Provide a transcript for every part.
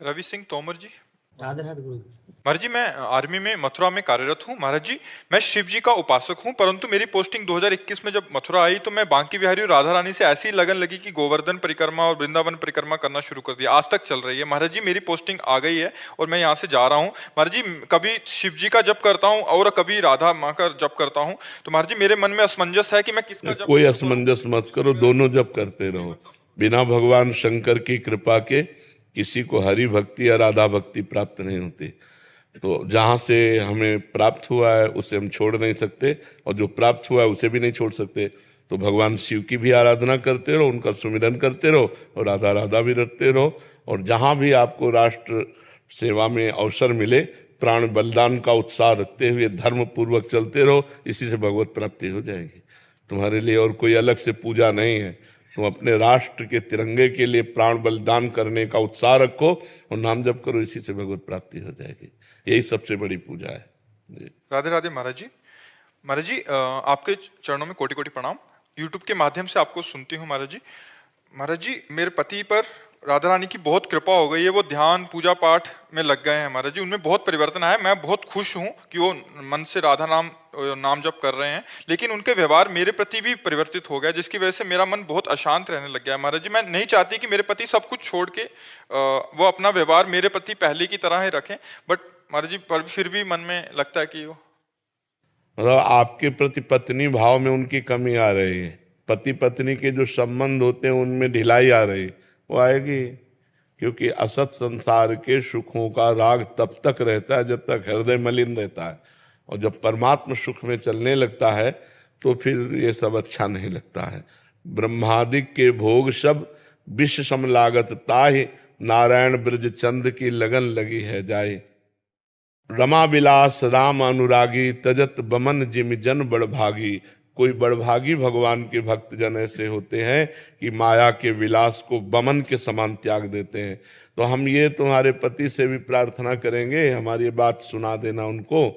रवि सिंह तोमर जी। राधे राधे गुरु। महाराज जी, मैं आर्मी में मथुरा में कार्यरत हूँ। महाराज जी, मैं शिव जी का उपासक हूँ, परंतु मेरी पोस्टिंग 2021 में जब मथुरा आई तो मैं बांकी बिहारी और राधा रानी से ऐसी लगन लगी कि गोवर्धन परिक्रमा और वृंदावन परिक्रमा करना शुरू कर दिया। आज तक चल रही है। महाराज जी, मेरी पोस्टिंग आ गई है और मैं यहाँ से जा रहा हूँ। महाराज जी, कभी शिव जी का जप करता हूँ और कभी राधा माँ का जप करता हूँ। तो महाराज जी, मेरे मन में असमंजस है कि मैं किसका जप कोई करूं। असमंजस मत करो, दोनों जप करते रहो। बिना भगवान शंकर की कृपा के किसी को हरि भक्ति या राधा भक्ति प्राप्त नहीं होती। तो जहां से हमें प्राप्त हुआ है उसे हम छोड़ नहीं सकते, और जो प्राप्त हुआ है उसे भी नहीं छोड़ सकते। तो भगवान शिव की भी आराधना करते रहो, उनका सुमिरन करते रहो, और राधा राधा भी रखते रहो। और जहां भी आपको राष्ट्र सेवा में अवसर मिले, प्राण बलिदान का उत्साह रखते हुए धर्म पूर्वक चलते रहो। इसी से भगवत प्राप्ति हो जाएगी। तुम्हारे लिए और कोई अलग से पूजा नहीं है। तुम अपने राष्ट्र के तिरंगे के लिए प्राण बलिदान करने का उत्साह रखो और नाम जप करो, इसी से भगवत प्राप्ति हो जाएगी। यही सबसे बड़ी पूजा है जी। राधे राधे महाराज जी। महाराज जी, आपके चरणों में कोटि कोटि प्रणाम। यूट्यूब के माध्यम से आपको सुनती हूँ महाराज जी। महाराज जी, मेरे पति पर राधा रानी की बहुत कृपा हो गई है। वो ध्यान पूजा पाठ में लग गए हैं महाराज जी। उनमें बहुत परिवर्तन आया। मैं बहुत खुश हूँ कि वो मन से राधा नाम जप कर रहे हैं। लेकिन उनके व्यवहार मेरे प्रति भी परिवर्तित हो गया, जिसकी वजह से मेरा मन बहुत अशांत रहने लग गया है महाराज जी। मैं नहीं चाहती कि मेरे पति सब कुछ छोड़ के वो अपना व्यवहार मेरे प्रति पहले की तरह ही रखें, बट महाराज जी पर फिर भी मन में लगता है कि वो मतलब आपके प्रति पत्नी भाव में उनकी कमी आ रही है। पति पत्नी के जो संबंध होते हैं उनमें ढिलाई आ रही, वो आएगी। क्योंकि असत संसार के सुखों का राग तब तक रहता है जब तक हृदय मलिन रहता है, और जब परमात्म सुख में चलने लगता है तो फिर ये सब अच्छा नहीं लगता है। ब्रह्मादिक के भोग सब विष सम लागत ताहि, नारायण ब्रज चंद की लगन लगी है जाए। रमा विलास राम अनुरागी, तजत बमन जिम जन बड़भागी। कोई बड़भागी भगवान के भक्त जन ऐसे होते हैं कि माया के विलास को बमन के समान त्याग देते हैं। तो हम ये तुम्हारे पति से भी प्रार्थना करेंगे, हमारी बात सुना देना उनको,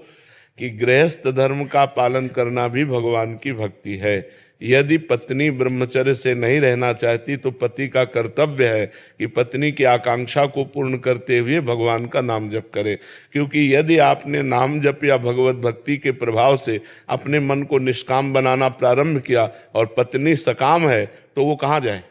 कि गृहस्थ धर्म का पालन करना भी भगवान की भक्ति है। यदि पत्नी ब्रह्मचर्य से नहीं रहना चाहती तो पति का कर्तव्य है कि पत्नी की आकांक्षा को पूर्ण करते हुए भगवान का नाम जप करे। क्योंकि यदि आपने नाम जप या भगवत भक्ति के प्रभाव से अपने मन को निष्काम बनाना प्रारंभ किया और पत्नी सकाम है, तो वो कहाँ जाए?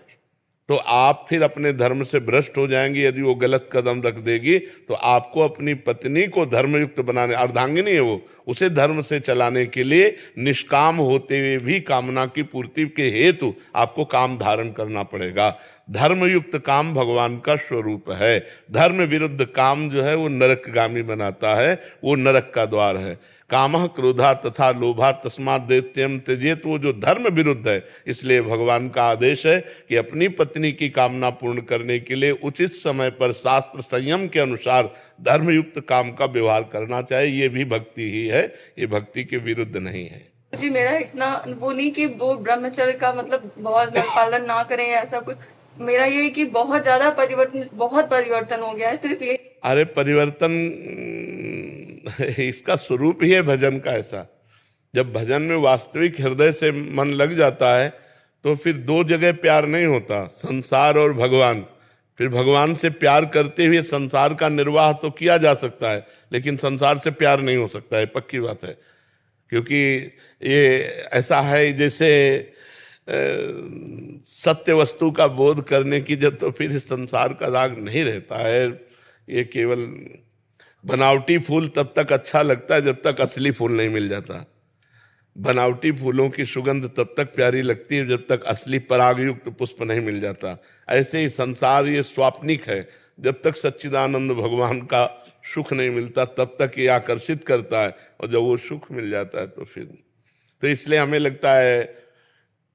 तो आप फिर अपने धर्म से भ्रष्ट हो जाएंगे। यदि वो गलत कदम रख देगी तो आपको अपनी पत्नी को धर्मयुक्त बनाने, अर्धांगिनी है वो, उसे धर्म से चलाने के लिए निष्काम होते हुए भी कामना की पूर्ति के हेतु आपको काम धारण करना पड़ेगा। धर्मयुक्त काम भगवान का स्वरूप है। धर्म विरुद्ध काम जो है वो नरकगामी बनाता है, वो नरक का द्वार है। कामः क्रोधा तथा लोभा तस्मात् दैत्यम त्यजेत, वो जो धर्म विरुद्ध है। इसलिए भगवान का आदेश है कि अपनी पत्नी की कामना पूर्ण करने के लिए उचित समय पर शास्त्र संयम के अनुसार धर्मयुक्त काम का व्यवहार करना चाहिए। ये भी भक्ति ही है, ये भक्ति के विरुद्ध नहीं है जी। मेरा इतना वो नहीं कि वो ब्रह्मचर्य का मतलब बहुत पालन ना करें या ऐसा कुछ। मेरा ये है कि बहुत ज्यादा परिवर्तन हो गया है, सिर्फ ये। अरे परिवर्तन इसका स्वरूप ही है भजन का ऐसा। जब भजन में वास्तविक हृदय से मन लग जाता है तो फिर दो जगह प्यार नहीं होता, संसार और भगवान। फिर भगवान से प्यार करते हुए संसार का निर्वाह तो किया जा सकता है, लेकिन संसार से प्यार नहीं हो सकता है, पक्की बात है। क्योंकि ये ऐसा है जैसे सत्य वस्तु का बोध करने की जब, तो फिर इस संसार का राग नहीं रहता है। ये केवल बनावटी फूल तब तक अच्छा लगता है जब तक असली फूल नहीं मिल जाता। बनावटी फूलों की सुगंध तब तक प्यारी लगती है जब तक असली परागयुक्त पुष्प नहीं मिल जाता। ऐसे ही संसार ये स्वाप्निक है। जब तक सच्चिदानंद भगवान का सुख नहीं मिलता तब तक ये आकर्षित करता है, और जब वो सुख मिल जाता है तो फिर, तो इसलिए हमें लगता है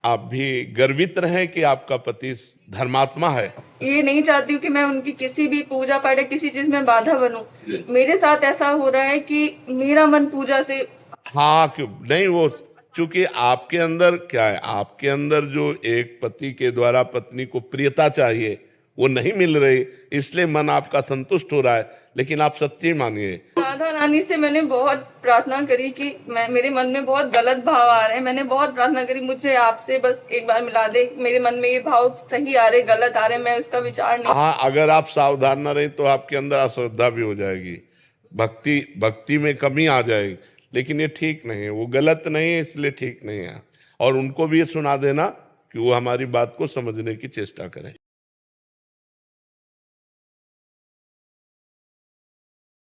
आप भी गर्वित रहें कि आपका पति धर्मात्मा है। ये नहीं चाहती हूँ कि मैं उनकी किसी भी पूजा पाठ या किसी चीज में बाधा बनूं। मेरे साथ ऐसा हो रहा है कि मेरा मन पूजा से, हाँ क्यों नहीं, वो चूंकि आपके अंदर क्या है, आपके अंदर जो एक पति के द्वारा पत्नी को प्रियता चाहिए वो नहीं मिल रही, इसलिए मन आपका संतुष्ट हो रहा है। लेकिन आप सच्ची मानिए, राधा रानी से मैंने बहुत प्रार्थना करी कि मेरे मन में बहुत गलत भाव आ रहे हैं। मैंने बहुत प्रार्थना करी, मुझे आपसे बस एक बार मिला दे, मेरे मन में ये भाव सही आ रहे गलत आ रहे, मैं उसका विचार नहीं। हाँ, अगर आप सावधान न रहे तो आपके अंदर अश्रद्धा भी हो जाएगी, भक्ति में कमी आ जाएगी। लेकिन ये ठीक नहीं है, वो गलत नहीं है, इसलिए ठीक नहीं है। और उनको भी ये सुना देना कि वो हमारी बात को समझने की चेष्टा करें।